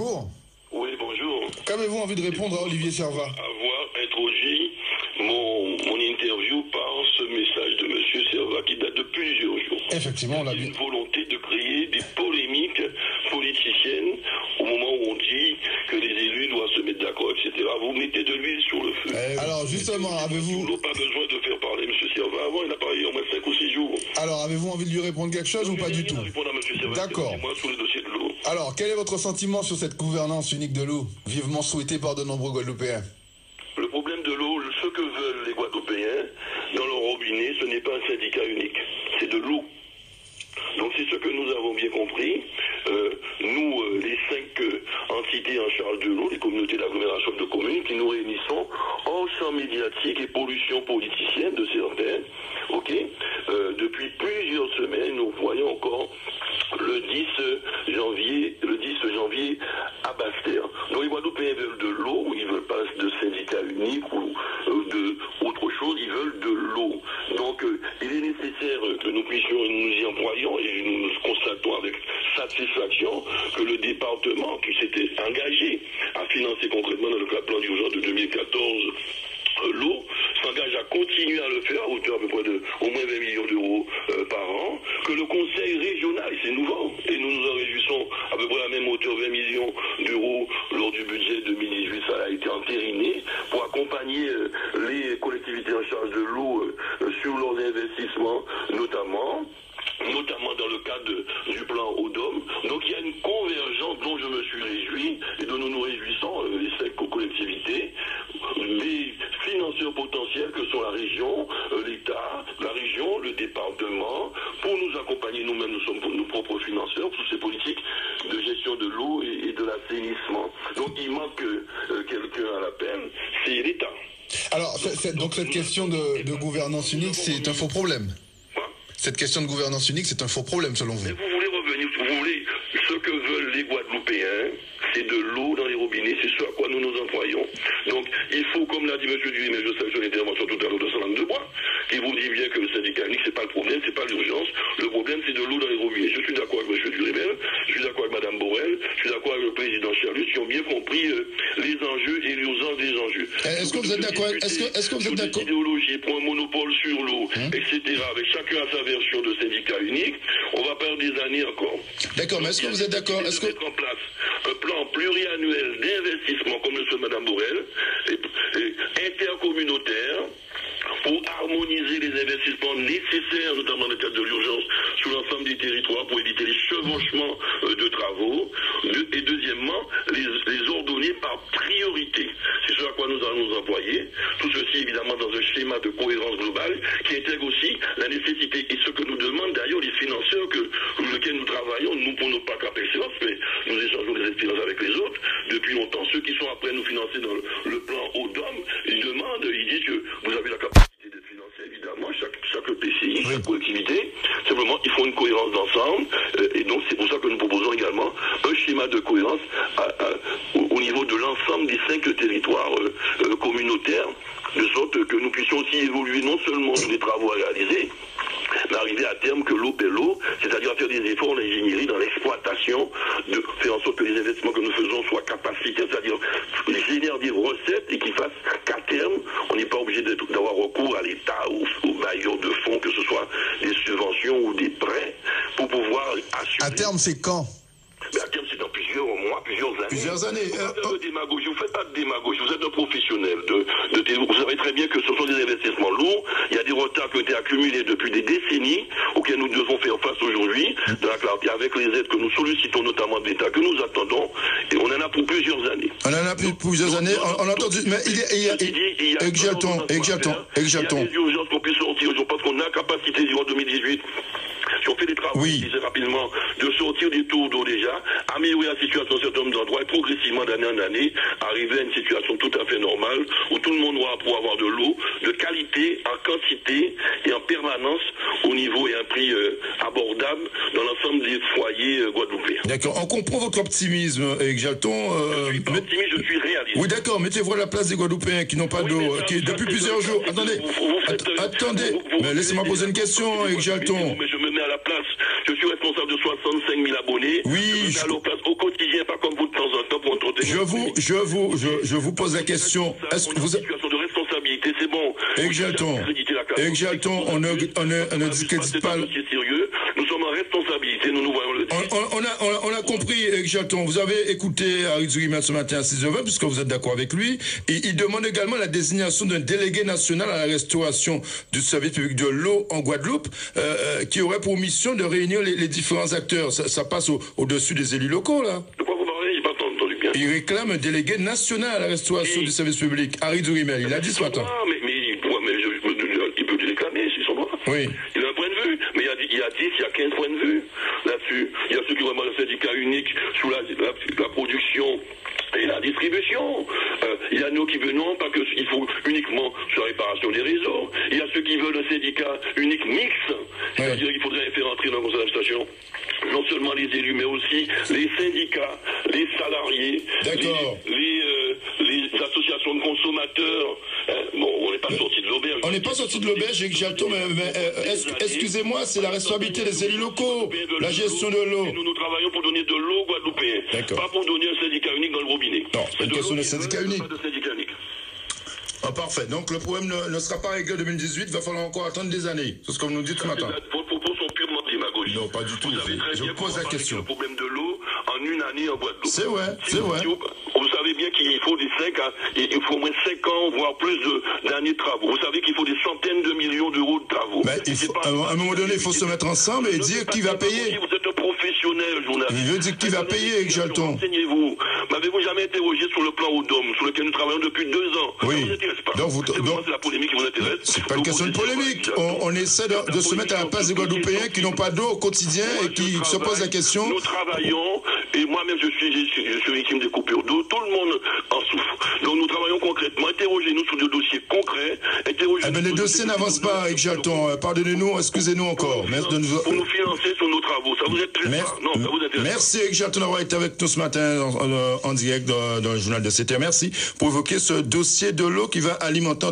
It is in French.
bonjour. Oui, bonjour. Qu'avez-vous envie de répondre à Olivier Servat? Avoir introduit mon interview par ce message de M. Servat qui date de plusieurs jours. Effectivement, on l'a vu. Une volonté de créer des polémiques politiciennes au moment où on dit que les élus doivent se mettre d'accord, etc. Vous mettez de l'huile sur le feu. Alors justement, avez-vous... Nous n'avons pas besoin de faire parler M. Servat avant, il a parlé au moins 5 ou 6 jours. Alors, avez-vous envie de lui répondre quelque chose ou pas du tout? D'accord. Alors, quel est votre sentiment sur cette gouvernance unique de l'eau, vivement souhaitée par de nombreux Guadeloupéens? Le problème de l'eau, ce que veulent les Guadeloupéens dans leur robinet, ce n'est pas un syndicat unique, c'est de l'eau. Donc c'est ce que nous avons bien compris. Nous, les 5 entités en charge de l'eau, les communautés d'agglomération de communes, qui nous réunissons hors champ médiatique et pollution politicienne de certains, ok, depuis plusieurs semaines, nous voyons encore le 10 janvier à Basse-Terre. Donc les Guadeloupéens veulent de l'eau, ils ne veulent pas de syndicat unique ou de autre chose, ils veulent de l'eau. Donc il est nécessaire que nous puissions nous y employons et nous constatons avec satisfaction que le département qui s'était engagé à financer concrètement dans le plan d'urgence de 2014 l'eau, s'engage à continuer à le faire à hauteur à peu près de au moins 20 millions d'euros par an, que le conseil régional, c'est nouveau, et nous nous en réjouissons à peu près à la même hauteur 20 millions d'euros lors du budget 2018, ça a été entériné, pour accompagner les collectivités en charge de l'eau sur leurs investissements, notamment dans le cadre du plan ODOM. Donc il y a une convergence dont je me suis réjoui et dont nous nous réjouissons, les 5 collectivités, les financeurs potentiels que sont la région, l'État, la région, le département, pour nous accompagner nous-mêmes, nous sommes nos propres financeurs pour ces politiques de gestion de l'eau et de l'assainissement. Donc il manque quelqu'un à l'appel, c'est l'État. Alors, donc cette question de gouvernance unique, c'est un faux problème. Cette question de gouvernance unique, c'est un faux problème selon vous. Mais vous voulez revenir, vous voulez, ce que veulent les Guadeloupéens, c'est de l'eau dans les robinets, c'est ce à quoi nous nous employons. Donc il faut, comme l'a dit M. Duy, mais je sais sur l'intervention tout à l'heure de Salam de Bois, qui vous dit bien que le syndicat unique, c'est pas le problème, c'est pas l'urgence. Le problème, c'est de l'eau dans les robinets. Je suis d'accord avec M. Durimel, je suis d'accord avec Mme Borel, je suis d'accord avec le président Charlus, qui ont bien compris les enjeux et l'urgence des enjeux. Est-ce que vous êtes d'accord? Est-ce que vous êtes d'accord? Idéologie pour un monopole sur l'eau, etc., avec chacun à sa version de syndicat unique, on va perdre des années encore. D'accord, mais est-ce que vous êtes d'accord? Est-ce que mettre en place un plan pluriannuel d'investissement, comme le souhaite Mme Borel, et intercommunautaire, pour harmoniser les investissements nécessaires, notamment dans le cadre de l'urgence, sur l'ensemble des territoires, pour éviter les chevauchements de travaux, et deuxièmement, les ordonner par priorité. C'est ce à quoi nous allons nous employer. Tout ceci, évidemment, dans un schéma de cohérence globale, qui intègre aussi la nécessité, et ce que nous demandent d'ailleurs les financeurs pour lesquels nous travaillons, nous pour ne pas cap excellence, mais nous échangeons des expériences avec les autres, depuis longtemps, ceux qui sont après nous financer dans le plan ODOM, ils demandent, ils disent que vous avez la capacité d'être financé, évidemment, chaque PCI, chaque collectivité. Simplement, il faut une cohérence d'ensemble. Et donc, c'est pour ça que nous proposons également un schéma de cohérence au niveau de l'ensemble des 5 territoires communautaires, de sorte que nous puissions aussi évoluer non seulement sur les travaux à réaliser, mais arriver à terme que l'eau paie l'eau, c'est-à-dire à faire des efforts en ingénierie, dans l'exploitation, de faire en sorte que les investissements que nous faisons soient capacitaires, c'est-à-dire génèrent des recettes et qu'ils fassent qu'à terme, on n'est pas obligé d'avoir recours à l'État ou aux bailleurs de fonds, que ce soit des subventions ou des prêts, pour pouvoir assurer. À terme, c'est quand? Mais à terme, c'est dans plusieurs mois, plusieurs années. Plusieurs années. Vous ne faites pas de démagogie, vous êtes un professionnel. Vous savez très bien que ce sont des investissements lourds. Il y a des retards qui ont été accumulés depuis des décennies, auxquels nous devons faire face aujourd'hui, dans la clarté, avec les aides que nous sollicitons, notamment de l'État, que nous attendons, et on en a pour plusieurs années. On en a pour plusieurs années, on a entendu, mais il y a Exalton. Il y a des urgences qu'on puisse sortir, je pense qu'on a la capacité, durant 2018, si on fait des travaux, rapidement, de sortir des tours d'eau déjà, améliorer la situation dans certains endroits et progressivement d'année en année, arriver à une situation tout à fait normale où tout le monde aura pour avoir de l'eau de qualité, en quantité et en permanence au niveau et à un prix abordable dans l'ensemble des foyers guadeloupéens. D'accord, on comprend votre optimisme, Exalton. Je suis pas optimiste, je suis réaliste. Oui, d'accord, mettez-vous à la place des Guadeloupéens qui n'ont pas d'eau, qui depuis plusieurs jours. Attendez, mais laissez-moi poser une question, Exalton. Mais je me mets à la place. Je suis responsable de 65 000 abonnés. Oui. Je me mets à leur place au quotidien, pas comme vous de temps en temps, je vous pose la question. Est-ce que vous... situation de responsabilité, c'est bon. Exalton, on ne discrédite pas... Sérieux. Nous sommes en responsabilité, nous voyons le titre. On a compris, Exalton. Vous avez écouté Henri Durimel ce matin à 6h20, puisque vous êtes d'accord avec lui. Et il demande également la désignation d'un délégué national à la restauration du service public de l'eau en Guadeloupe, qui aurait pour mission de réunir les différents acteurs. Ça passe au-dessus des élus locaux, là. De quoi vous parlez? J'ai pas entendu bien. Il réclame un délégué national à la restauration du service public. Henri Durimel, il a dit ce matin. Il peut le réclamer, c'est son droit. Oui. Il a un point de vue, mais il y a 10, il y a 15 points de vue là-dessus. Il y a ceux qui ont vraiment le syndicat unique sous la production et la distribution. Il y a nous qui venons, pas que il faut uniquement sur la réparation des réseaux. Il y a ceux qui veulent le syndicat unique mixte, c'est-à-dire qu'il faudrait faire entrer dans le conseil d'administration non seulement les élus, mais aussi les syndicats, les salariés, les associations de consommateurs. Bon, on n'est pas sorti de l'auberge. On n'est pas sorti de l'auberge, Exalton, mais excusez-moi, c'est la responsabilité des élus locaux, la gestion de l'eau. Nous travaillons pour donner de l'eau guadeloupéenne, pas pour donner un syndicat unique dans le robinet. Non, c'est une question de syndicat unique. Pas de syndicat unique. Ah, parfait. Donc le problème ne sera pas réglé en 2018, il va falloir encore attendre des années. C'est ce que vous nous dites ce matin. Vos propos sont purement démagogiques. Non, pas du tout. Je pose la question. Le problème de l'eau en une année en Guadeloupe. C'est vrai, c'est vrai. Vous savez bien qu'il faut il faut au moins 5 ans, voire plus d'années de travaux. Vous savez qu'il faut des centaines de millions d'euros de travaux. Mais à un moment donné, il faut se mettre ensemble et dire qui va payer. Vous êtes un professionnel, journaliste. Je veux dire qui va payer, Exalton. Renseignez-vous. M'avez-vous jamais interrogé sur le plan Odom, sur lequel nous travaillons depuis 2 ans? Oui. Ça vous intéresse pas. Donc c'est la polémique qui vous intéresse. C'est pas une question de polémique. On essaie de se mettre à la place des Guadeloupéens qui n'ont pas d'eau au quotidien et qui se posent la question. Nous travaillons, et moi-même je suis victime des coupures d'eau, tout le monde en souffre. Donc nous travaillons concrètement, interrogez-nous sur des dossiers concrets. Mais les dossiers n'avancent pas, Exalton. Pardonnez-nous, excusez-nous encore. Pour nous financer sur nos travaux, ça vous intéresse pas? Non, ça vous intéresse pas. Merci, Exalton, d'avoir été avec nous ce matin en direct dans le journal de CTR. Merci pour évoquer ce dossier de l'eau qui va alimenter